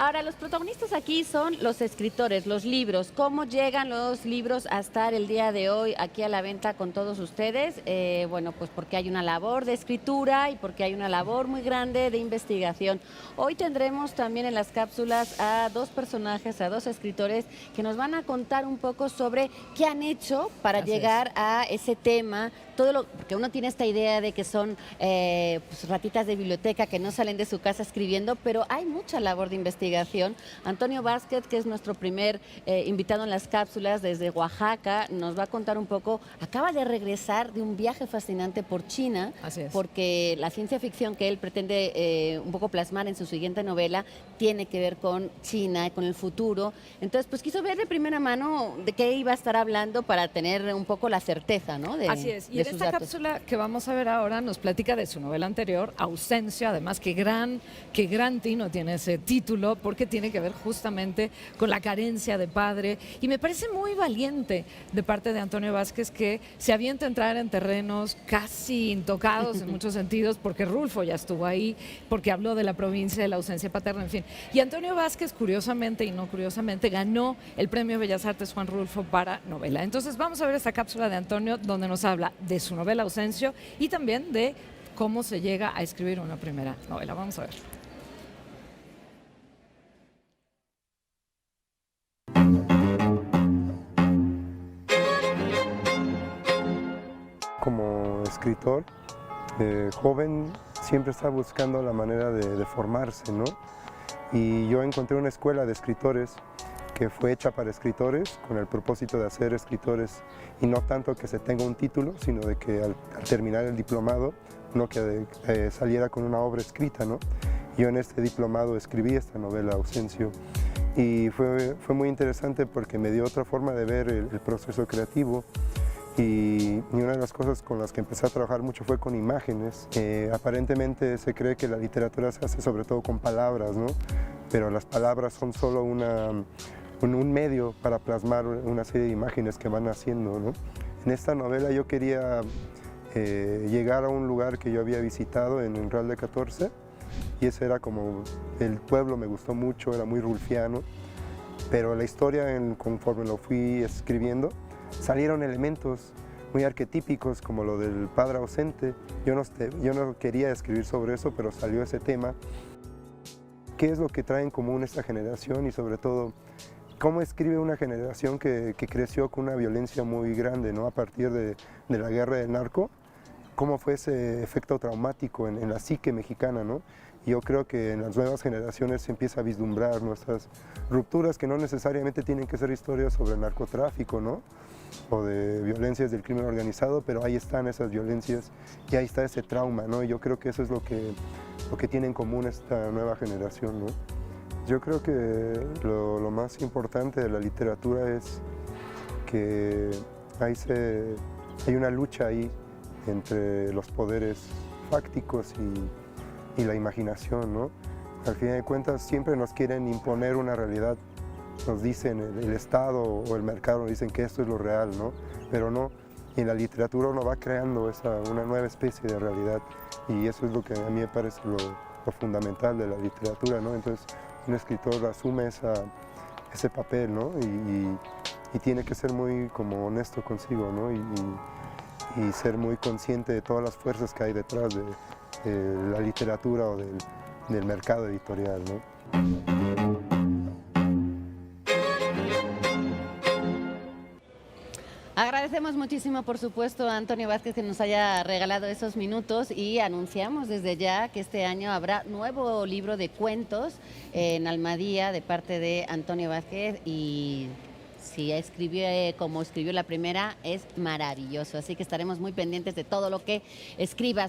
Ahora, los protagonistas aquí son los escritores, los libros. ¿Cómo llegan los libros a estar el día de hoy aquí a la venta con todos ustedes? Bueno, pues porque hay una labor de escritura y porque hay una labor muy grande de investigación. Hoy tendremos también en las cápsulas a dos personajes, a dos escritores que nos van a contar un poco sobre qué han hecho para Así es. llegar a ese tema. Porque uno tiene esta idea de que son pues, ratitas de biblioteca que no salen de su casa escribiendo, pero hay mucha labor de investigación. Antonio Vázquez, que es nuestro primer invitado en las cápsulas desde Oaxaca, nos va a contar un poco, acaba de regresar de un viaje fascinante por China, Así es. porque la ciencia ficción que él pretende un poco plasmar en su siguiente novela tiene que ver con China, con el futuro. Entonces, pues quiso ver de primera mano de qué iba a estar hablando para tener un poco la certeza, ¿no? Así es. Y en esta cápsula que vamos a ver ahora nos platica de su novela anterior, Ausencia. Además, qué gran tino tiene ese título, porque tiene que ver justamente con la carencia de padre. Y me parece muy valiente de parte de Antonio Vázquez que se avienta a entrar en terrenos casi intocados en muchos sentidos, porque Rulfo ya estuvo ahí, porque habló de la provincia, de la ausencia paterna, en fin. Y Antonio Vázquez, curiosamente y no curiosamente, ganó el Premio Bellas Artes Juan Rulfo para novela. Entonces vamos a ver esta cápsula de Antonio donde nos habla de su novela Ausencio y también de cómo se llega a escribir una primera novela. Vamos a ver. Como escritor joven siempre está buscando la manera de formarse, ¿no? Y yo encontré una escuela de escritores que fue hecha para escritores, con el propósito de hacer escritores, y no tanto que se tenga un título, sino de que al terminar el diplomado, uno que saliera con una obra escrita, ¿no? Yo en este diplomado escribí esta novela, Ausencio, y fue muy interesante porque me dio otra forma de ver el proceso creativo. Y una de las cosas con las que empecé a trabajar mucho fue con imágenes. Aparentemente se cree que la literatura se hace sobre todo con palabras, ¿no? Pero las palabras son solo un medio para plasmar una serie de imágenes que van haciendo, ¿no? En esta novela yo quería llegar a un lugar que yo había visitado en Real de 14, y ese era como, el pueblo me gustó mucho, era muy rulfiano, pero la historia conforme lo fui escribiendo, salieron elementos muy arquetípicos como lo del padre ausente. Yo no quería escribir sobre eso, pero salió ese tema. ¿Qué es lo que trae en común esta generación y sobre todo cómo escribe una generación que creció con una violencia muy grande, ¿no? A partir de la guerra del narco? ¿Cómo fue ese efecto traumático en la psique mexicana, ¿no? Y yo creo que en las nuevas generaciones se empieza a vislumbrar nuestras rupturas, que no necesariamente tienen que ser historias sobre el narcotráfico, ¿no? O de violencias del crimen organizado, pero ahí están esas violencias y ahí está ese trauma, ¿no? Y yo creo que eso es lo que tiene en común esta nueva generación, ¿no? Yo creo que lo más importante de la literatura es que hay una lucha ahí entre los poderes fácticos y la imaginación, ¿no? Al fin de cuentas siempre nos quieren imponer una realidad. Nos dicen el Estado o el mercado, nos dicen que esto es lo real, ¿no? Pero no, y en la literatura uno va creando una nueva especie de realidad, y eso es lo que a mí me parece lo fundamental de la literatura, ¿no? Entonces un escritor asume ese papel, ¿no? Y tiene que ser muy como honesto consigo, ¿no? Y ser muy consciente de todas las fuerzas que hay detrás de la literatura o del mercado editorial, ¿no? Agradecemos muchísimo, por supuesto, a Antonio Vázquez que nos haya regalado esos minutos, y anunciamos desde ya que este año habrá nuevo libro de cuentos en Almadía de parte de Antonio Vázquez, y si escribió como escribió la primera, es maravilloso. Así que estaremos muy pendientes de todo lo que escribas.